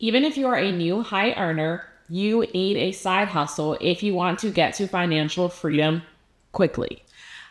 Even if you are a new high earner, you need a side hustle if you want to get to financial freedom quickly.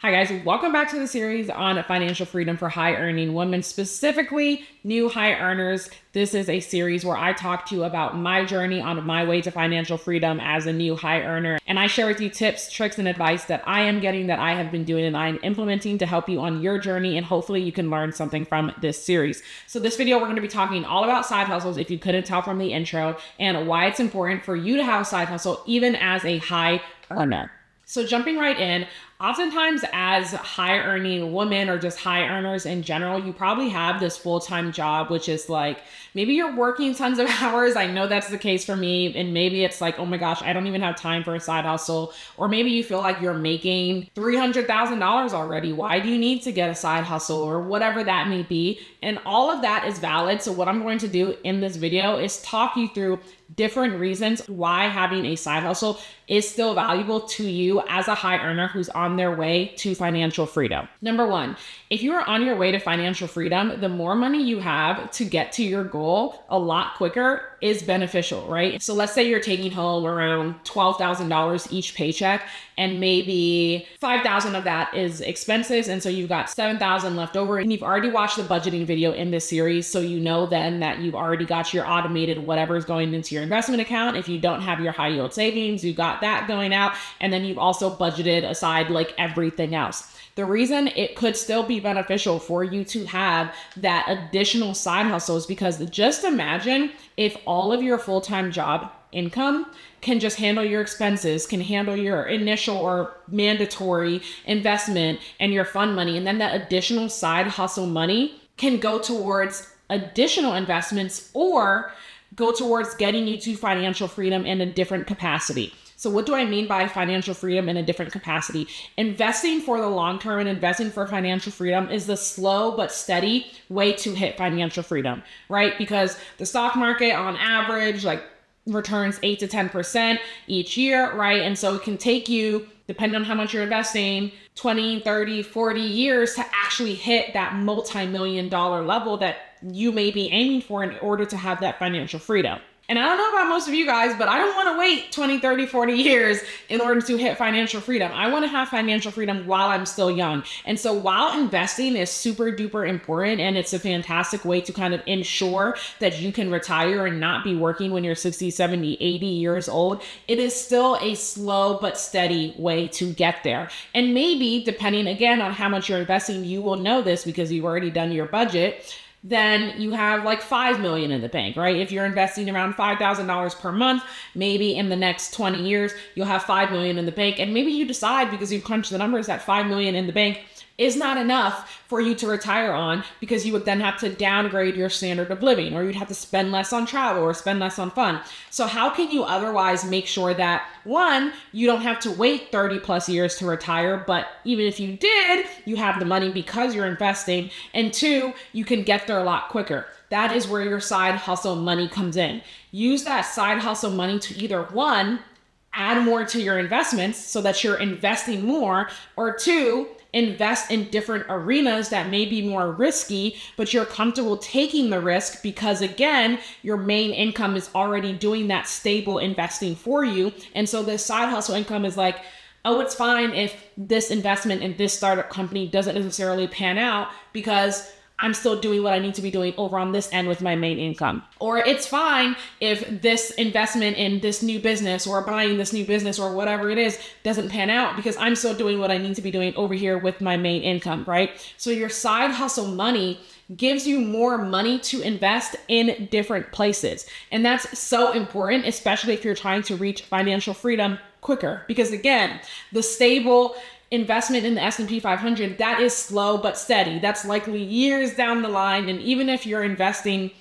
Hi, guys. Welcome back to the series on financial freedom for high earning women, specifically new high earners. This is a series where I talk to you about my journey on my way to financial freedom as a new high earner. And I share with you tips, tricks, and advice that I am getting, that I have been doing, and I'm implementing to help you on your journey. And hopefully you can learn something from this series. So this video, we're going to be talking all about side hustles, if you couldn't tell from the intro, and why it's important for you to have a side hustle even as a high earner. So jumping right in, oftentimes as high earning women or just high earners in general, you probably have this full-time job, which is like, maybe you're working tons of hours. I know that's the case for me. And maybe it's like, oh my gosh, I don't even have time for a side hustle. Or maybe you feel like you're making $300,000 already. Why do you need to get a side hustle, or whatever that may be? And all of that is valid. So what I'm going to do in this video is talk you through different reasons why having a side hustle is still valuable to you as a high earner who's on their way to financial freedom. Number one, if you are on your way to financial freedom, the more money you have to get to your goal a lot quicker is beneficial, right? So let's say you're taking home around $12,000 each paycheck, and maybe $5,000 of that is expenses. And so you've got $7,000 left over, and you've already watched the budgeting video in this series. So you know then that you've already got your automated whatever's going into your investment account. If you don't have your high yield savings, you got that going out. And then you've also budgeted aside like everything else. The reason it could still be beneficial for you to have that additional side hustle is because just imagine if all of your full-time job income can just handle your expenses, can handle your initial or mandatory investment and your fund money. And then that additional side hustle money can go towards additional investments or go towards getting you to financial freedom in a different capacity. So what do I mean by financial freedom in a different capacity? Investing for the long term and investing for financial freedom is the slow but steady way to hit financial freedom, right? Because the stock market on average returns 8 to 10% each year, right? And so it can take you, depending on how much you're investing, 20, 30, 40 years to actually hit that multi-million-dollar level that you may be aiming for in order to have that financial freedom. And I don't know about most of you guys, but I don't want to wait 20, 30, 40 years in order to hit financial freedom. I want to have financial freedom while I'm still young. And so while investing is super duper important, and it's a fantastic way to kind of ensure that you can retire and not be working when you're 60, 70, 80 years old, it is still a slow but steady way to get there. And maybe depending again on how much you're investing, you will know this because you've already done your budget. Then you have like $5 million in the bank, right? If you're investing around $5,000 per month, maybe in the next 20 years, you'll have $5 million in the bank. And maybe you decide, because you've crunched the numbers, that $5 million in the bank is not enough for you to retire on, because you would then have to downgrade your standard of living, or you'd have to spend less on travel or spend less on fun. So how can you otherwise make sure that, one, you don't have to wait 30 plus years to retire, but even if you did, you have the money because you're investing, and two, you can get there a lot quicker. That is where your side hustle money comes in. Use that side hustle money to either, one, add more to your investments so that you're investing more, or two, invest in different arenas that may be more risky, but you're comfortable taking the risk because, again, your main income is already doing that stable investing for you. And so this side hustle income is like, oh, it's fine if this investment in this startup company doesn't necessarily pan out because I'm still doing what I need to be doing over on this end with my main income. Or it's fine if this investment in this new business or buying this new business or whatever it is doesn't pan out because I'm still doing what I need to be doing over here with my main income, right? So your side hustle money gives you more money to invest in different places. And that's so important, especially if you're trying to reach financial freedom quicker. Because again, the stable investment in the S&P 500, that is slow but steady. That's likely years down the line. And even if you're investing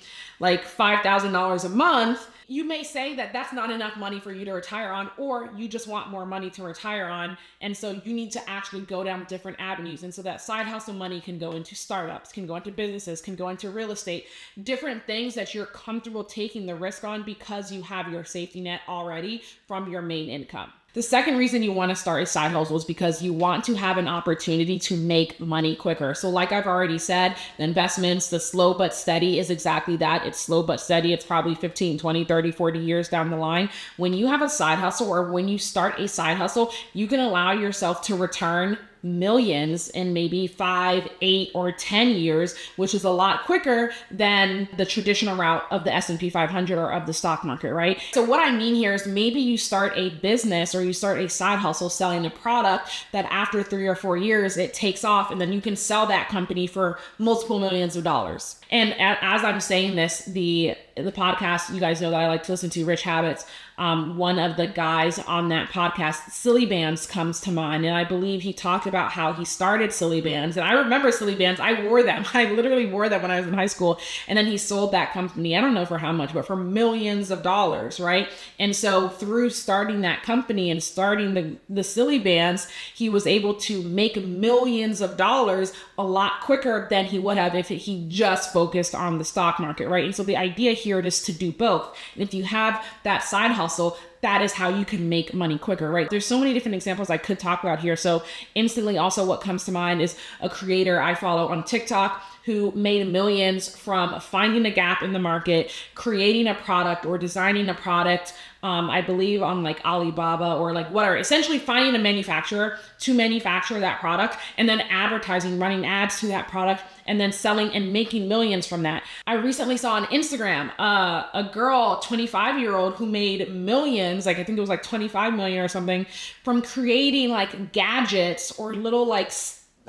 like $5,000 a month, you may say that that's not enough money for you to retire on, or you just want more money to retire on. And so you need to actually go down different avenues. And so that side hustle money can go into startups, can go into businesses, can go into real estate, different things that you're comfortable taking the risk on because you have your safety net already from your main income. The second reason you want to start a side hustle is because you want to have an opportunity to make money quicker. So like I've already said, the investments, the slow but steady is exactly that. It's slow but steady. It's probably 15, 20, 30, 40 years down the line. When you have a side hustle, or when you start a side hustle, you can allow yourself to return millions in maybe 5, 8, or 10 years, which is a lot quicker than the traditional route of the S&P 500 or of the stock market, right? So what I mean here is maybe you start a business or you start a side hustle selling a product that after 3 or 4 years, it takes off, and then you can sell that company for multiple millions of dollars. And as I'm saying this, the podcast, you guys know that I like to listen to, Rich Habits. One of the guys on that podcast, Silly Bands, comes to mind. And I believe he talked about how he started Silly Bands. And I remember Silly Bands. I wore them. I literally wore them when I was in high school. And then he sold that company, I don't know for how much, but for millions of dollars, right? And so through starting that company and starting the Silly Bands, he was able to make millions of dollars a lot quicker than he would have if he just focused on the stock market, right? And so the idea here is to do both. And if you have that side hustle, that is how you can make money quicker, right? There's so many different examples I could talk about here. So instantly also what comes to mind is a creator I follow on TikTok who made millions from finding a gap in the market, creating a product or designing a product, I believe on like Alibaba or like whatever, essentially finding a manufacturer to manufacture that product and then advertising, running ads to that product and then selling and making millions from that. I recently saw on Instagram, a girl, 25-year-old who made millions, like I think it was like 25 million or something, from creating like gadgets or little like,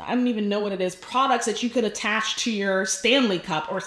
I don't even know what it is, products that you could attach to your Stanley Cup or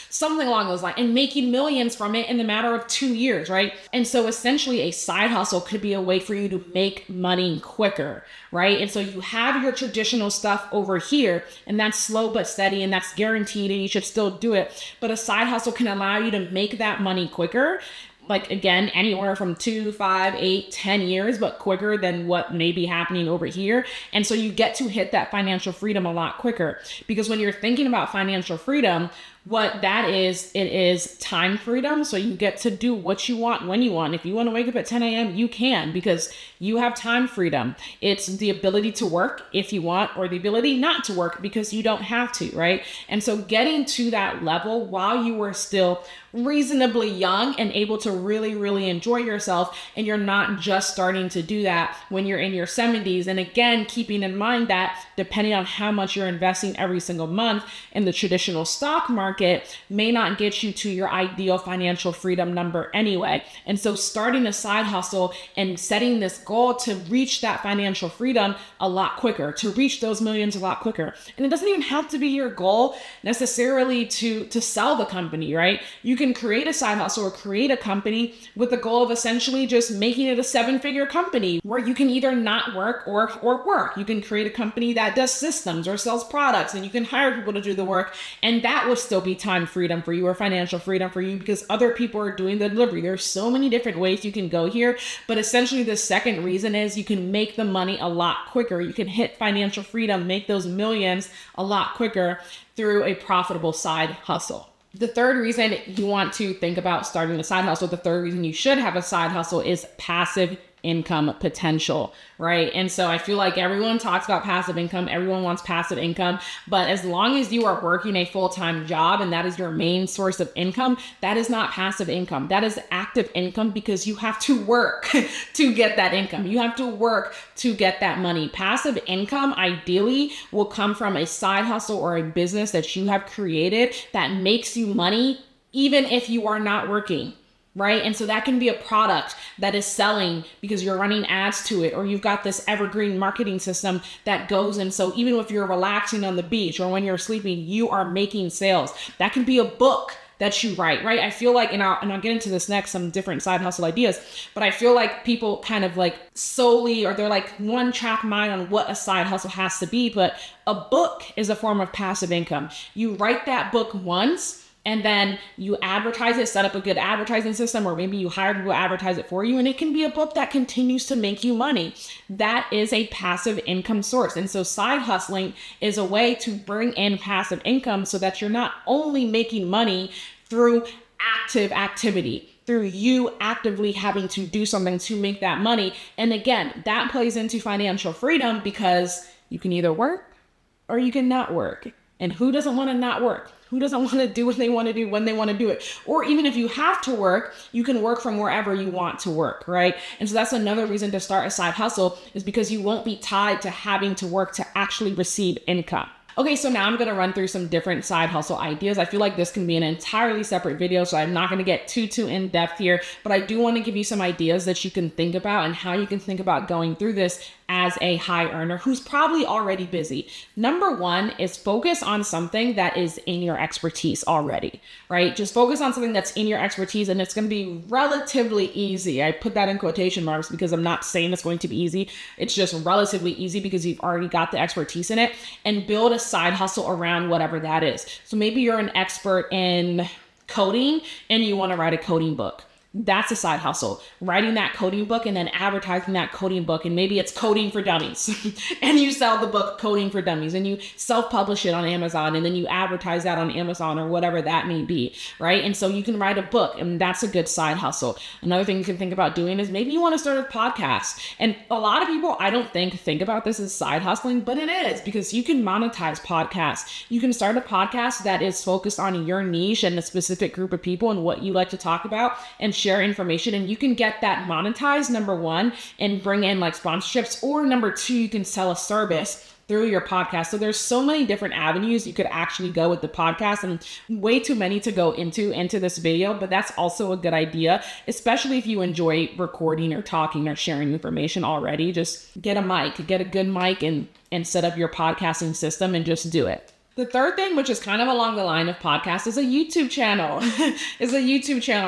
something along those lines, and making millions from it in the matter of 2 years, right? And so essentially a side hustle could be a way for you to make money quicker, right? And so you have your traditional stuff over here, and that's slow but steady, and that's guaranteed, and you should still do it. But a side hustle can allow you to make that money quicker. Like again, anywhere from 2, 5, 8, 10 years, but quicker than what may be happening over here. And so you get to hit that financial freedom a lot quicker, because when you're thinking about financial freedom, what that is, it is time freedom. So you get to do what you want when you want. If you want to wake up at 10 a.m., you can, because you have time freedom. It's the ability to work if you want, or the ability not to work because you don't have to, right? And so getting to that level while you were still reasonably young and able to really, really enjoy yourself, and you're not just starting to do that when you're in your 70s. And again, keeping in mind that depending on how much you're investing every single month in the traditional stock market may not get you to your ideal financial freedom number anyway. And so starting a side hustle and setting this goal to reach that financial freedom a lot quicker, to reach those millions a lot quicker. And it doesn't even have to be your goal necessarily to sell the company, right? You can create a side hustle or create a company with the goal of essentially just making it a 7-figure company where you can either not work or work. You can create a company that does systems or sells products, and you can hire people to do the work, and that will still be time freedom for you or financial freedom for you because other people are doing the delivery. There's so many different ways you can go here, but essentially the second reason is you can make the money a lot quicker. You can hit financial freedom, make those millions a lot quicker through a profitable side hustle. The third reason you want to think about starting a side hustle, the third reason you should have a side hustle, is passive income potential, right? And so I feel like everyone talks about passive income. Everyone wants passive income, but as long as you are working a full-time job and that is your main source of income, that is not passive income. That is active income, because you have to work to get that income. You have to work to get that money. Passive income ideally will come from a side hustle or a business that you have created that makes you money even if you are not working. Right? And so that can be a product that is selling because you're running ads to it, or you've got this evergreen marketing system that goes in. So even if you're relaxing on the beach or when you're sleeping, you are making sales. That can be a book that you write, right? I feel like, and I'll get into this next, some different side hustle ideas, but I feel like people kind of like solely, or they're like one track mind on what a side hustle has to be, but a book is a form of passive income. You write that book once, and then you advertise it, set up a good advertising system, or maybe you hire people to advertise it for you, and it can be a book that continues to make you money. That is a passive income source. And so side hustling is a way to bring in passive income so that you're not only making money through active activity, through you actively having to do something to make that money. And again, that plays into financial freedom because you can either work or you can not work. And who doesn't want to not work? Who doesn't want to do what they want to do when they want to do it? Or even if you have to work, you can work from wherever you want to work, right? And so that's another reason to start a side hustle, is because you won't be tied to having to work to actually receive income. Okay, so now I'm going to run through some different side hustle ideas. I feel like this can be an entirely separate video, so I'm not going to get too in depth here, but I do want to give you some ideas that you can think about and how you can think about going through this as a high earner who's probably already busy. Number one is focus on something that is in your expertise already, right? Just focus on something that's in your expertise, and it's going to be relatively easy. I put that in quotation marks because I'm not saying it's going to be easy. It's just relatively easy because you've already got the expertise in it, and build a side hustle around whatever that is. So maybe you're an expert in coding and you want to write a coding book. That's a side hustle, writing that coding book and then advertising that coding book. And maybe it's coding for dummies and you sell the book Coding for Dummies and you self-publish it on Amazon, and then you advertise that on Amazon or whatever that may be, right? And so you can write a book, and that's a good side hustle. Another thing you can think about doing is maybe you want to start a podcast. And a lot of people, I don't think about this as side hustling, but it is, because you can monetize podcasts. You can start a podcast that is focused on your niche and a specific group of people and what you like to talk about, and share information, and you can get that monetized, number one, and bring in like sponsorships, or number two, you can sell a service through your podcast. So there's so many different avenues you could actually go with the podcast, and way too many to go into this video, but that's also a good idea, especially if you enjoy recording or talking or sharing information already. Just get a good mic and set up your podcasting system and just do it. The third thing, which is kind of along the line of podcasts, is a YouTube channel.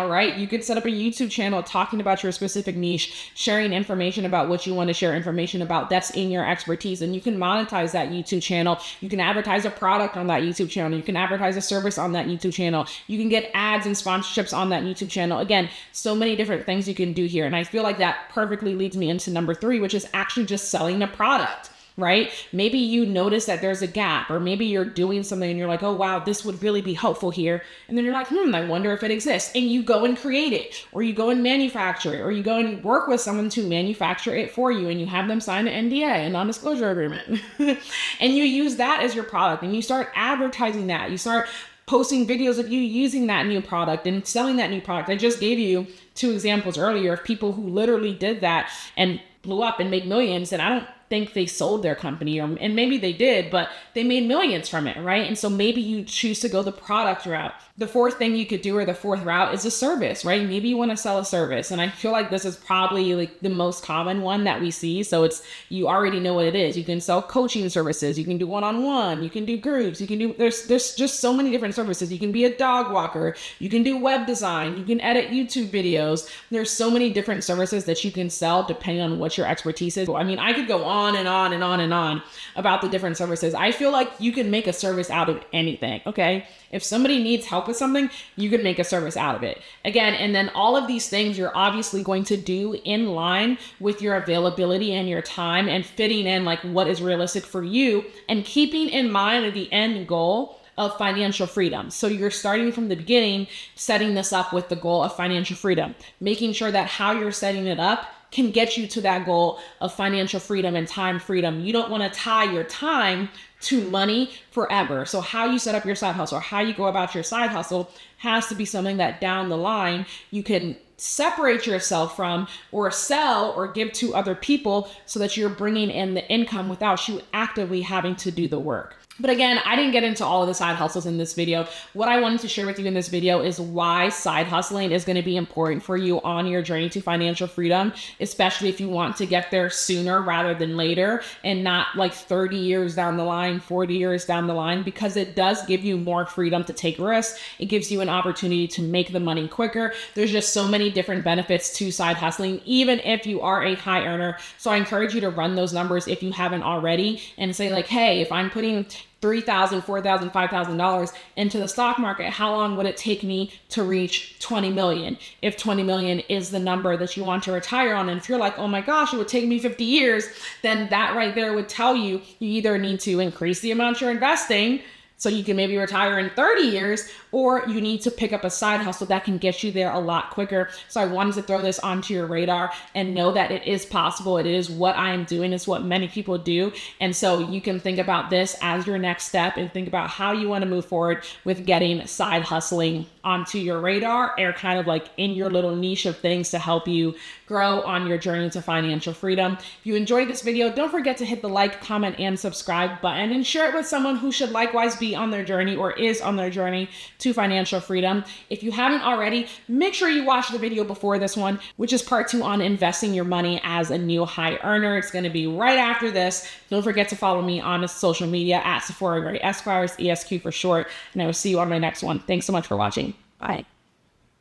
Right? You could set up a YouTube channel talking about your specific niche, sharing information about what you want to share information about that's in your expertise. And you can monetize that YouTube channel. You can advertise a product on that YouTube channel. You can advertise a service on that YouTube channel. You can get ads and sponsorships on that YouTube channel. Again, so many different things you can do here. And I feel like that perfectly leads me into number three, which is actually just selling a product. Right? Maybe you notice that there's a gap, or maybe you're doing something and you're like, oh, wow, this would really be helpful here. And then you're like, I wonder if it exists. And you go and create it, or you go and manufacture it, or you go and work with someone to manufacture it for you, and you have them sign an NDA, a non-disclosure agreement. And you use that as your product, and you start advertising that. You start posting videos of you using that new product and selling that new product. I just gave you 2 examples earlier of people who literally did that and blew up and made millions. And I don't think they sold their company, and maybe they did, but they made millions from it, right? And so maybe you choose to go the product route. The fourth thing you could do, or the fourth route, is a service, right? Maybe you want to sell a service. And I feel like this is probably like the most common one that we see. So you already know what it is. You can sell coaching services. You can do one-on-one. You can do groups. You can do, there's just so many different services. You can be a dog walker. You can do web design. You can edit YouTube videos. There's so many different services that you can sell depending on what your expertise is. I mean, I could go on and on and on and on about the different services. I feel like you can make a service out of anything, okay? If somebody needs help with something, you could make a service out of it. Again, and then all of these things you're obviously going to do in line with your availability and your time, and fitting in like what is realistic for you, and keeping in mind the end goal of financial freedom. So you're starting from the beginning, setting this up with the goal of financial freedom, making sure that how you're setting it up can get you to that goal of financial freedom and time freedom. You don't want to tie your time to money forever. So how you set up your side hustle, or how you go about your side hustle, has to be something that down the line you can separate yourself from, or sell or give to other people, so that you're bringing in the income without you actively having to do the work. But again, I didn't get into all of the side hustles in this video. What I wanted to share with you in this video is why side hustling is going to be important for you on your journey to financial freedom, especially if you want to get there sooner rather than later, and not like 30 years down the line, 40 years down the line, because it does give you more freedom to take risks. It gives you an opportunity to make the money quicker. There's just so many different benefits to side hustling, even if you are a high earner. So I encourage you to run those numbers if you haven't already, and say like, hey, if I'm putting $3,000, $4,000, $5,000 into the stock market, how long would it take me to reach 20 million? If 20 million is the number that you want to retire on, and if you're like, oh my gosh, it would take me 50 years, then that right there would tell you you either need to increase the amount you're investing so you can maybe retire in 30 years, or you need to pick up a side hustle that can get you there a lot quicker. So I wanted to throw this onto your radar and know that it is possible. It is what I am doing. It's what many people do. And so you can think about this as your next step and think about how you want to move forward with getting side hustling onto your radar, or kind of like in your little niche of things to help you grow on your journey to financial freedom. If you enjoyed this video, don't forget to hit the like, comment, and subscribe button, and share it with someone who should likewise be on their journey or is on their journey to financial freedom. If you haven't already, make sure you watch the video before this one, which is part 2 on investing your money as a new high earner. It's going to be right after this. Don't forget to follow me on social media at Sephora Gray Esquires, ESQ for short, and I will see you on my next one. Thanks so much for watching. Bye.